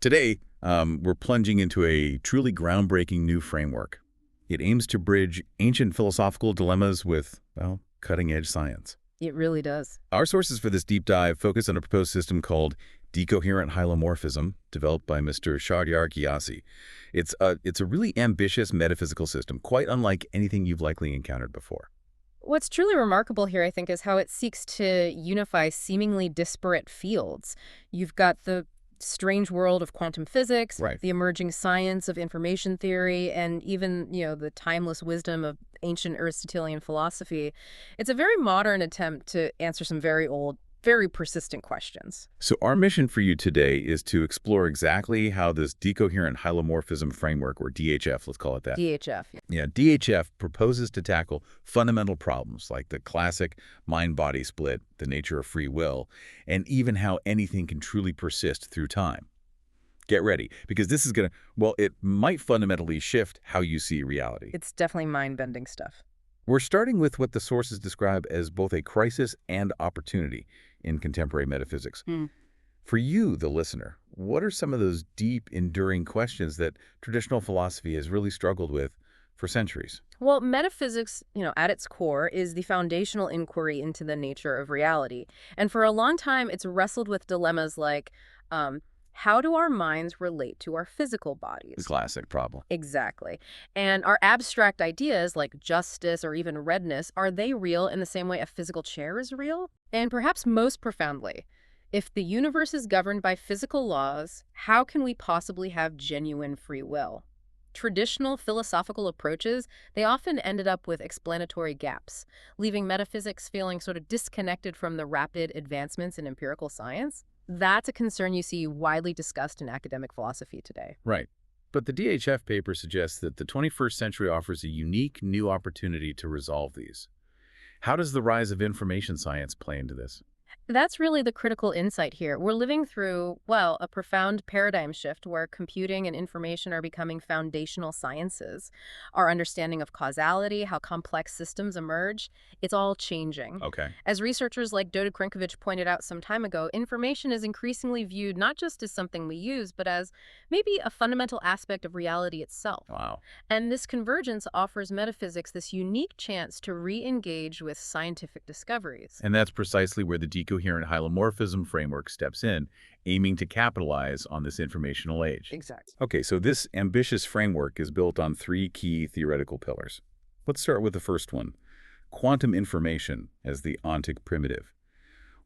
Today, we're plunging into a truly groundbreaking new framework. It aims to bridge ancient philosophical dilemmas with, well, cutting-edge science. It really does. Our sources for this deep dive focus on a proposed system called Decoherent Hylomorphism, developed by Mr. Shahryar Ghiasi. It's a really ambitious metaphysical system, quite unlike anything you've likely encountered before. What's truly remarkable here, I think, is how it seeks to unify seemingly disparate fields. You've got the strange world of quantum physics, Right. the emerging science of information theory, and even, the timeless wisdom of ancient Aristotelian philosophy. It's a very modern attempt to answer some very old, very persistent questions. So our mission for you today is to explore exactly how this Decoherent Hylomorphism Framework, or DHF, let's call it that. DHF. Yeah, DHF proposes to tackle fundamental problems like the classic mind-body split, the nature of free will, and even how anything can truly persist through time. Get ready, because this is it might fundamentally shift how you see reality. It's definitely mind-bending stuff. We're starting with what the sources describe as both a crisis and opportunity in contemporary metaphysics. For you, the listener, what are some of those deep, enduring questions that traditional philosophy has really struggled with for centuries? Well, metaphysics, at its core, is the foundational inquiry into the nature of reality. And for a long time, it's wrestled with dilemmas like, how do our minds relate to our physical bodies? The classic problem. Exactly. And our abstract ideas like justice or even redness, are they real in the same way a physical chair is real? And perhaps most profoundly, if the universe is governed by physical laws, how can we possibly have genuine free will? Traditional philosophical approaches, they often ended up with explanatory gaps, leaving metaphysics feeling sort of disconnected from the rapid advancements in empirical science. That's a concern you see widely discussed in academic philosophy today. Right. But the DHF paper suggests that the 21st century offers a unique new opportunity to resolve these. How does the rise of information science play into this? That's really the critical insight here. We're living through, well, a profound paradigm shift where computing and information are becoming foundational sciences. Our understanding of causality, how complex systems emerge, it's all changing. Okay. As researchers like Decoherent pointed out some time ago, information is increasingly viewed not just as something we use, but as maybe a fundamental aspect of reality itself. Wow. And this convergence offers metaphysics this unique chance to re-engage with scientific discoveries. And that's precisely where the Decoherent Hylomorphism Framework steps in, aiming to capitalize on this informational age. Exactly. Okay, so this ambitious framework is built on three key theoretical pillars. Let's start with the first one, quantum information as the ontic primitive.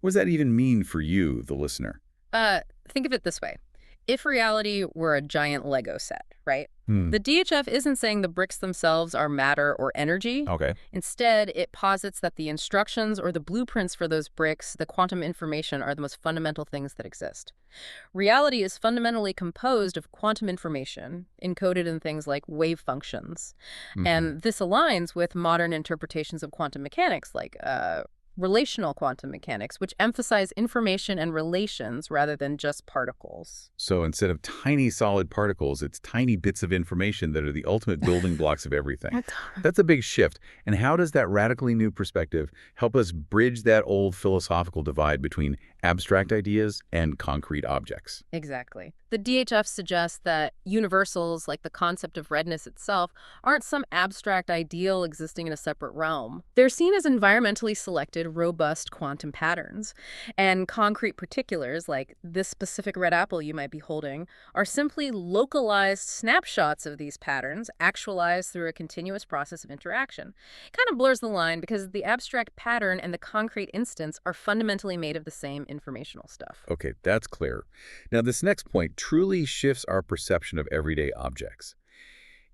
What does that even mean for you, the listener? Think of it this way. If reality were a giant Lego set, right? Hmm. The DHF isn't saying the bricks themselves are matter or energy. Okay. Instead, it posits that the instructions or the blueprints for those bricks, the quantum information, are the most fundamental things that exist. Reality is fundamentally composed of quantum information, encoded in things like wave functions. And this aligns with modern interpretations of quantum mechanics, like relational quantum mechanics, which emphasize information and relations rather than just particles. So instead of tiny solid particles, it's tiny bits of information that are the ultimate building blocks of everything. That's a big shift. And how does that radically new perspective help us bridge that old philosophical divide between abstract ideas and concrete objects? Exactly. The DHF suggests that universals, like the concept of redness itself, aren't some abstract ideal existing in a separate realm. They're seen as environmentally selected, robust quantum patterns. And concrete particulars, like this specific red apple you might be holding, are simply localized snapshots of these patterns, actualized through a continuous process of interaction. It kind of blurs the line because the abstract pattern and the concrete instance are fundamentally made of the same informational stuff. Okay, that's clear. Now, this next point truly shifts our perception of everyday objects.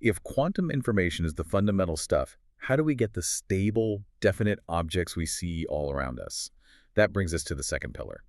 If quantum information is the fundamental stuff, how do we get the stable, definite objects we see all around us? That brings us to the second pillar.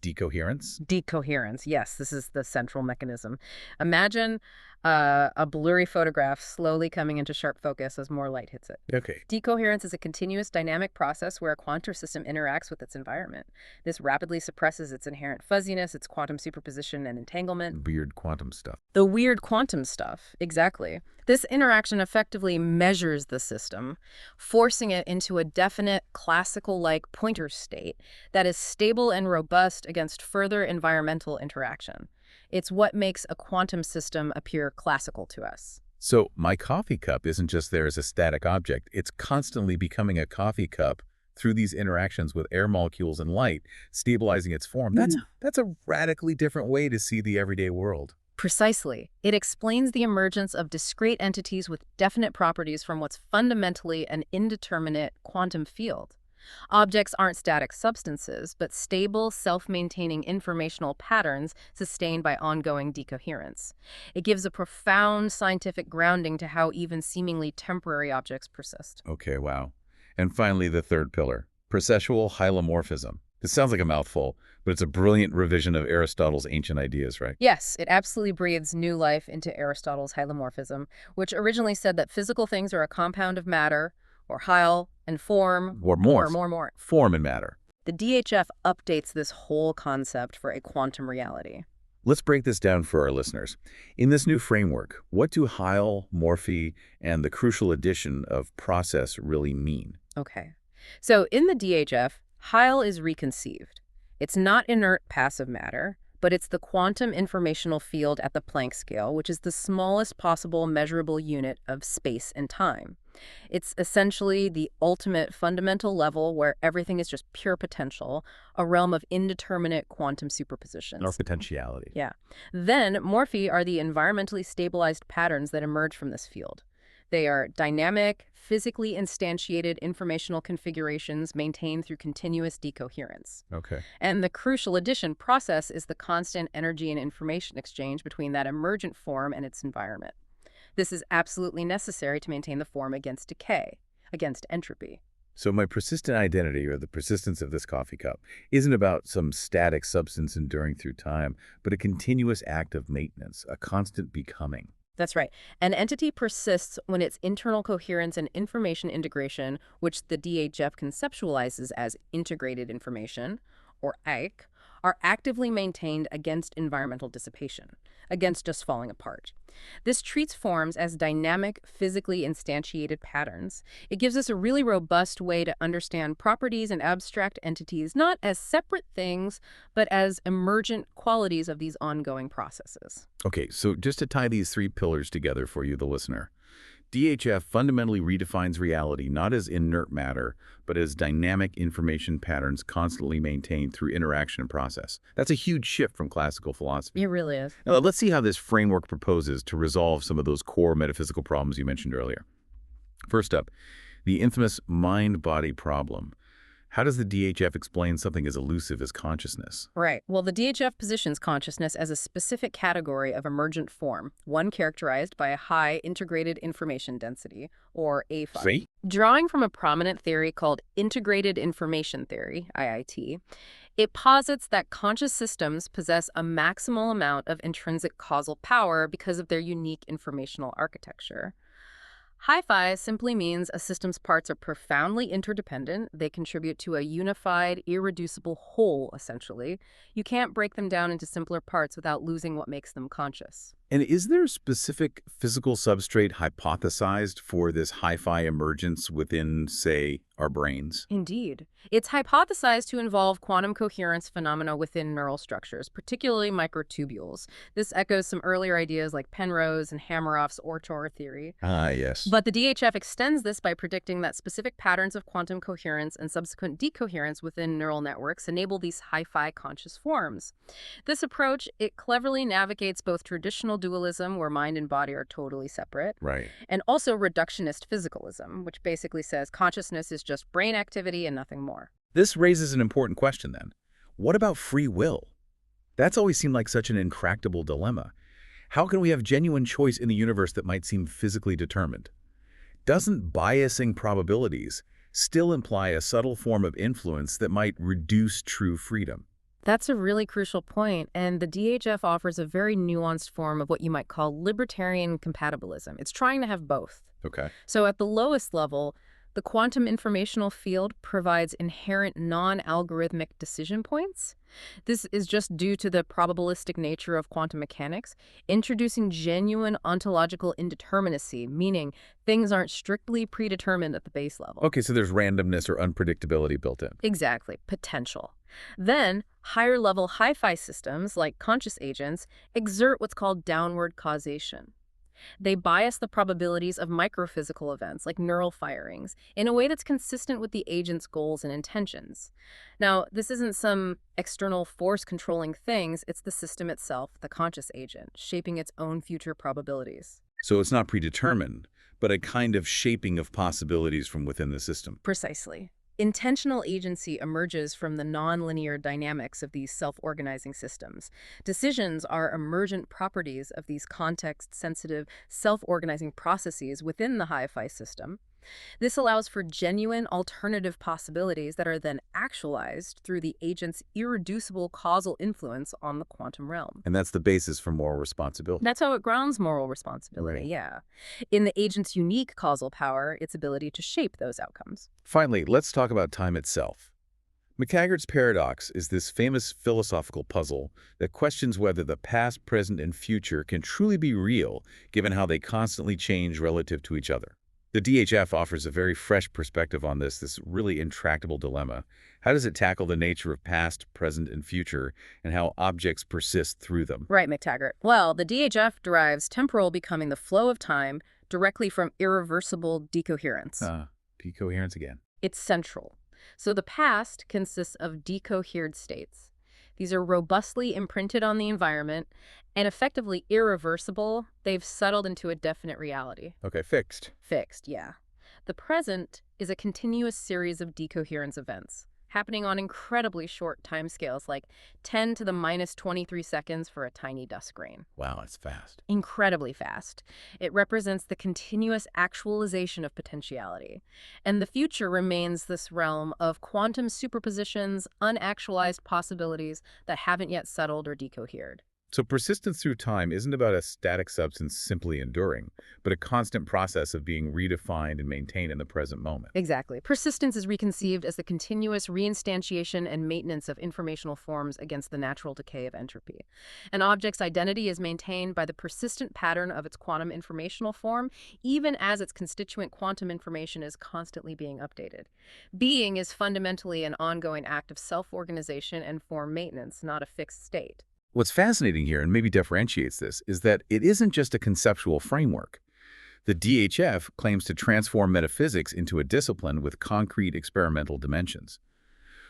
Decoherence? Decoherence, yes, this is the central mechanism. Imagine a blurry photograph slowly coming into sharp focus as more light hits it. Okay. Decoherence is a continuous dynamic process where a quantum system interacts with its environment. This rapidly suppresses its inherent fuzziness, its quantum superposition and entanglement. Weird quantum stuff. The weird quantum stuff, exactly. This interaction effectively measures the system, forcing it into a definite classical-like pointer state that is stable and robust against further environmental interaction. It's what makes a quantum system appear classical to us. So my coffee cup isn't just there as a static object. It's constantly becoming a coffee cup through these interactions with air molecules and light, stabilizing its form. That's a radically different way to see the everyday world. Precisely. It explains the emergence of discrete entities with definite properties from what's fundamentally an indeterminate quantum field. Objects aren't static substances, but stable, self-maintaining informational patterns sustained by ongoing decoherence. It gives a profound scientific grounding to how even seemingly temporary objects persist. Okay, wow. And finally, the third pillar, processual hylomorphism. This sounds like a mouthful, but it's a brilliant revision of Aristotle's ancient ideas, right? Yes, it absolutely breathes new life into Aristotle's hylomorphism, which originally said that physical things are a compound of matter, or hyl, and form, Or more. more. Form and matter. The DHF updates this whole concept for a quantum reality. Let's break this down for our listeners. In this new framework, what do hyl, morphe, and the crucial addition of process really mean? Okay. So in the DHF, hyl is reconceived. It's not inert passive matter, but it's the quantum informational field at the Planck scale, which is the smallest possible measurable unit of space and time. It's essentially the ultimate fundamental level where everything is just pure potential, a realm of indeterminate quantum superpositions. Or potentiality. Yeah. Then morphe are the environmentally stabilized patterns that emerge from this field. They are dynamic, physically instantiated informational configurations maintained through continuous decoherence. Okay. And the crucial addition process is the constant energy and information exchange between that emergent form and its environment. This is absolutely necessary to maintain the form against decay, against entropy. So my persistent identity, or the persistence of this coffee cup, isn't about some static substance enduring through time, but a continuous act of maintenance, a constant becoming. That's right. An entity persists when its internal coherence and information integration, which the DHF conceptualizes as integrated information, or IC, are actively maintained against environmental dissipation, against just falling apart. This treats forms as dynamic, physically instantiated patterns. It gives us a really robust way to understand properties and abstract entities, not as separate things, but as emergent qualities of these ongoing processes. Okay, so just to tie these three pillars together for you, the listener. DHF fundamentally redefines reality not as inert matter, but as dynamic information patterns constantly maintained through interaction and process. That's a huge shift from classical philosophy. It really is. Now, let's see how this framework proposes to resolve some of those core metaphysical problems you mentioned earlier. First up, the infamous mind-body problem. How does the DHF explain something as elusive as consciousness? Right. Well, the DHF positions consciousness as a specific category of emergent form, one characterized by a high integrated information density, or AIFA. See? Drawing from a prominent theory called integrated information theory, IIT, it posits that conscious systems possess a maximal amount of intrinsic causal power because of their unique informational architecture. Hi-Fi simply means a system's parts are profoundly interdependent. They contribute to a unified, irreducible whole, essentially. You can't break them down into simpler parts without losing what makes them conscious. And is there a specific physical substrate hypothesized for this hi-fi emergence within, say, our brains? Indeed. It's hypothesized to involve quantum coherence phenomena within neural structures, particularly microtubules. This echoes some earlier ideas like Penrose and Hameroff's Ortor theory. Ah, yes. But the DHF extends this by predicting that specific patterns of quantum coherence and subsequent decoherence within neural networks enable these hi-fi conscious forms. This approach, it cleverly navigates both traditional dualism, where mind and body are totally separate, Right. and also reductionist physicalism, which basically says consciousness is just brain activity and nothing more. This raises an important question then. What about free will? That's always seemed like such an intractable dilemma. How can we have genuine choice in the universe that might seem physically determined? Doesn't biasing probabilities still imply a subtle form of influence that might reduce true freedom? That's a really crucial point, and the DHF offers a very nuanced form of what you might call libertarian compatibilism. It's trying to have both. Okay. So at the lowest level, The quantum informational field provides inherent non-algorithmic decision points. This is just due to the probabilistic nature of quantum mechanics, introducing genuine ontological indeterminacy, meaning things aren't strictly predetermined at the base level. Okay, so there's randomness or unpredictability built in. Exactly, potential. Then, higher-level hi-fi systems, like conscious agents, exert what's called downward causation. They bias the probabilities of microphysical events like neural firings in a way that's consistent with the agent's goals and intentions. Now, this isn't some external force controlling things, it's the system itself, the conscious agent, shaping its own future probabilities. So it's not predetermined, but a kind of shaping of possibilities from within the system. Precisely. Intentional agency emerges from the nonlinear dynamics of these self-organizing systems. Decisions are emergent properties of these context-sensitive, self-organizing processes within the hi-fi system. This allows for genuine alternative possibilities that are then actualized through the agent's irreducible causal influence on the quantum realm. And that's the basis for moral responsibility. That's how it grounds moral responsibility, Right. yeah. In the agent's unique causal power, its ability to shape those outcomes. Finally, let's talk about time itself. McTaggart's paradox is this famous philosophical puzzle that questions whether the past, present, and future can truly be real, given how they constantly change relative to each other. The DHF offers a very fresh perspective on this really intractable dilemma. How does it tackle the nature of past, present, and future, and how objects persist through them? Right, McTaggart. Well, the DHF derives temporal becoming the flow of time directly from irreversible decoherence. Decoherence again. It's central. So the past consists of decohered states. These are robustly imprinted on the environment and effectively irreversible. They've settled into a definite reality. Okay, fixed. Fixed, yeah. The present is a continuous series of decoherence events, happening on incredibly short timescales, like 10 to the minus 23 seconds for a tiny dust grain. Wow, it's fast. Incredibly fast. It represents the continuous actualization of potentiality. And the future remains this realm of quantum superpositions, unactualized possibilities that haven't yet settled or decohered. So persistence through time isn't about a static substance simply enduring, but a constant process of being redefined and maintained in the present moment. Exactly. Persistence is reconceived as the continuous reinstantiation and maintenance of informational forms against the natural decay of entropy. An object's identity is maintained by the persistent pattern of its quantum informational form, even as its constituent quantum information is constantly being updated. Being is fundamentally an ongoing act of self-organization and form maintenance, not a fixed state. What's fascinating here, and maybe differentiates this, is that it isn't just a conceptual framework. The DHF claims to transform metaphysics into a discipline with concrete experimental dimensions.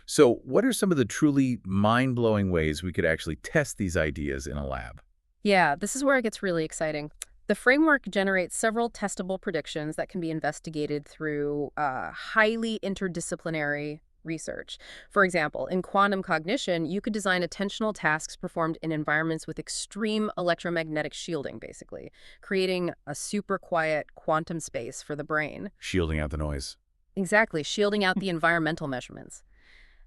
So what are some of the truly mind-blowing ways we could actually test these ideas in a lab? Yeah, this is where it gets really exciting. The framework generates several testable predictions that can be investigated through highly interdisciplinary research. For example, in quantum cognition, you could design attentional tasks performed in environments with extreme electromagnetic shielding, basically, creating a super quiet quantum space for the brain. Shielding out the noise. Exactly, shielding out the environmental measurements.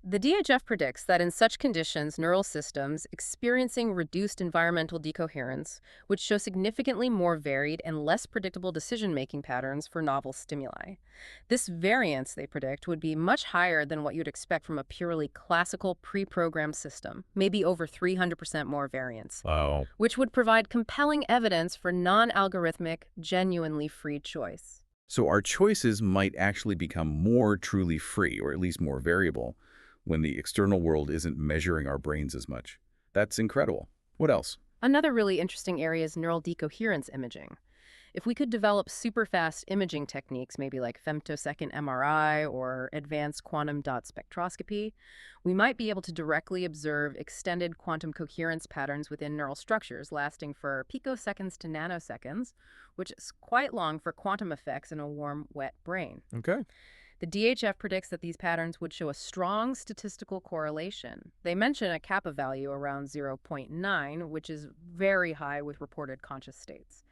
The DHF predicts that in such conditions, neural systems experiencing reduced environmental decoherence would show significantly more varied and less predictable decision-making patterns for novel stimuli. This variance, they predict, would be much higher than what you'd expect from a purely classical pre-programmed system, maybe over 300% more variance, Wow. which would provide compelling evidence for non-algorithmic, genuinely free choice. So our choices might actually become more truly free, or at least more variable, when the external world isn't measuring our brains as much. That's incredible. What else? Another really interesting area is neural decoherence imaging. If we could develop super fast imaging techniques, maybe like femtosecond MRI or advanced quantum dot spectroscopy, we might be able to directly observe extended quantum coherence patterns within neural structures lasting for picoseconds to nanoseconds, which is quite long for quantum effects in a warm, wet brain. Okay. The DHF predicts that these patterns would show a strong statistical correlation. They mention a kappa value around 0.9, which is very high with reported conscious states.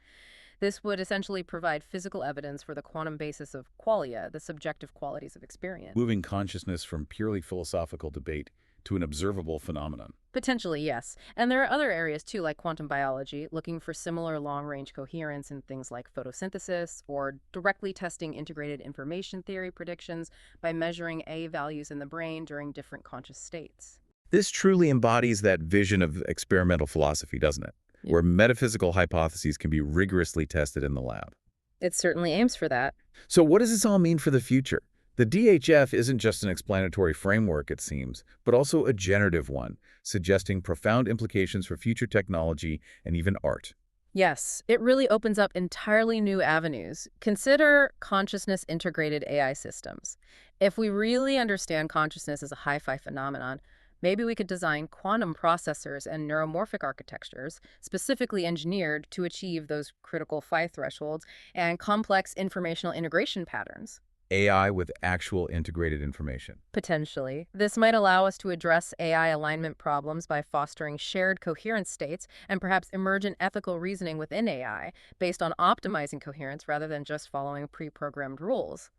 This would essentially provide physical evidence for the quantum basis of qualia, the subjective qualities of experience. Moving consciousness from purely philosophical debate to an observable phenomenon. Potentially, yes. And there are other areas too, like quantum biology, looking for similar long-range coherence in things like photosynthesis or directly testing integrated information theory predictions by measuring A values in the brain during different conscious states. This truly embodies that vision of experimental philosophy, doesn't it? Yeah. Where metaphysical hypotheses can be rigorously tested in the lab. It certainly aims for that. So what does this all mean for the future? The DHF isn't just an explanatory framework, it seems, but also a generative one, suggesting profound implications for future technology and even art. Yes, it really opens up entirely new avenues. Consider consciousness-integrated AI systems. If we really understand consciousness as a hi-fi phenomenon, maybe we could design quantum processors and neuromorphic architectures specifically engineered to achieve those critical phi thresholds and complex informational integration patterns. AI with actual integrated information. Potentially. This might allow us to address AI alignment problems by fostering shared coherence states and perhaps emergent ethical reasoning within AI based on optimizing coherence rather than just following pre-programmed rules.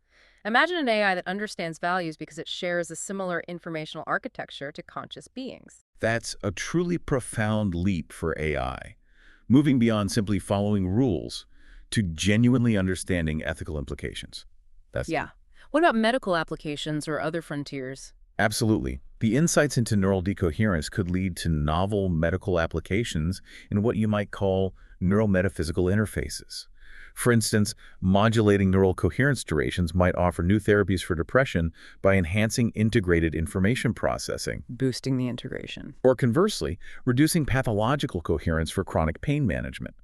Imagine an AI that understands values because it shares a similar informational architecture to conscious beings. That's a truly profound leap for AI, moving beyond simply following rules to genuinely understanding ethical implications. That's Yeah. What about medical applications or other frontiers? absolutely. The insights into neural decoherence could lead to novel medical applications in what you might call neurometaphysical interfaces. For instance, modulating neural coherence durations might offer new therapies for depression by enhancing integrated information processing, Boosting the integration. or conversely, reducing pathological coherence for chronic pain management.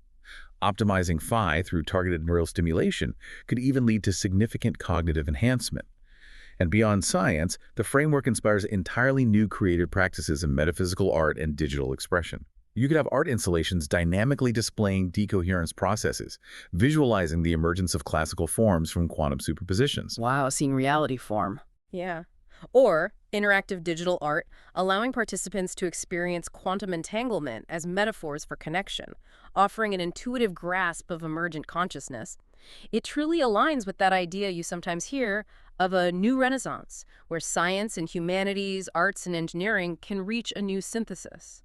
Optimizing phi through targeted neural stimulation could even lead to significant cognitive enhancement. And beyond science, the framework inspires entirely new creative practices in metaphysical art and digital expression. You could have art installations dynamically displaying decoherence processes, visualizing the emergence of classical forms from quantum superpositions. Wow, seeing reality form. Yeah. Or interactive digital art, allowing participants to experience quantum entanglement as metaphors for connection, offering an intuitive grasp of emergent consciousness. It truly aligns with that idea you sometimes hear of a new renaissance, where science and humanities, arts and engineering can reach a new synthesis.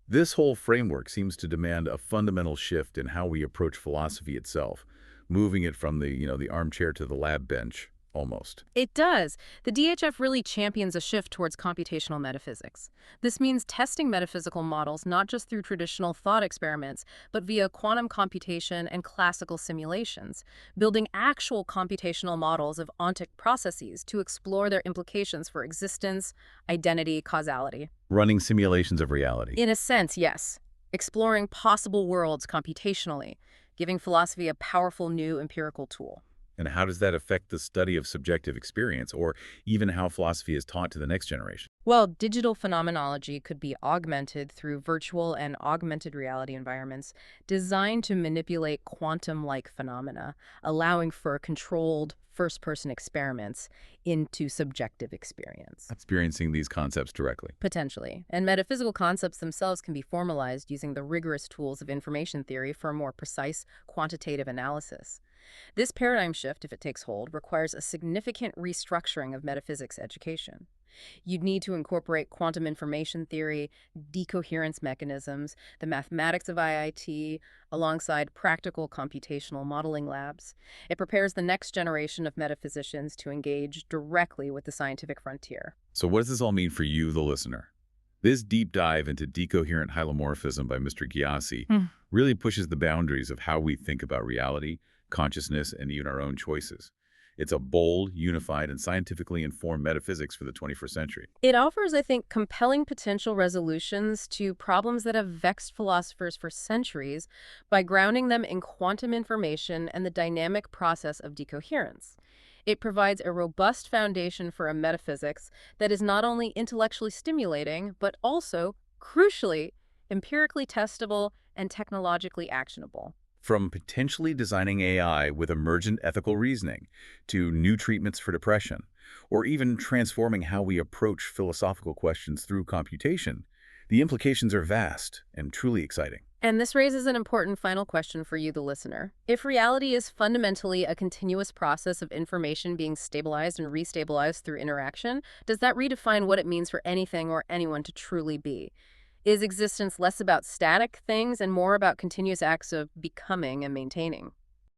This whole framework seems to demand a fundamental shift in how we approach philosophy itself, moving it from the armchair to the lab bench, almost. It does. The DHF really champions a shift towards computational metaphysics. This means testing metaphysical models not just through traditional thought experiments, but via quantum computation and classical simulations, building actual computational models of ontic processes to explore their implications for existence, identity, causality. Running simulations of reality. In a sense, yes. Exploring possible worlds computationally, giving philosophy a powerful new empirical tool. And how does that affect the study of subjective experience, or even how philosophy is taught to the next generation? Well, digital phenomenology could be augmented through virtual and augmented reality environments designed to manipulate quantum-like phenomena, allowing for controlled first-person experiments into subjective experience. Experiencing these concepts directly. Potentially. And metaphysical concepts themselves can be formalized using the rigorous tools of information theory for a more precise quantitative analysis. This paradigm shift, if it takes hold, requires a significant restructuring of metaphysics education. You'd need to incorporate quantum information theory, decoherence mechanisms, the mathematics of IIT, alongside practical computational modeling labs. It prepares the next generation of metaphysicians to engage directly with the scientific frontier. So what does this all mean for you, the listener? This deep dive into decoherent hylomorphism by Mr. Ghiasi really pushes the boundaries of how we think about reality, consciousness, and even our own choices. It's a bold, unified, and scientifically informed metaphysics for the 21st century. It offers, I think, compelling potential resolutions to problems that have vexed philosophers for centuries by grounding them in quantum information and the dynamic process of decoherence. It provides a robust foundation for a metaphysics that is not only intellectually stimulating, but also, crucially, empirically testable and technologically actionable. From potentially designing AI with emergent ethical reasoning to new treatments for depression, or even transforming how we approach philosophical questions through computation, the implications are vast and truly exciting. And this raises an important final question for you, the listener. If reality is fundamentally a continuous process of information being stabilized and restabilized through interaction, does that redefine what it means for anything or anyone to truly be? Is existence less about static things and more about continuous acts of becoming and maintaining?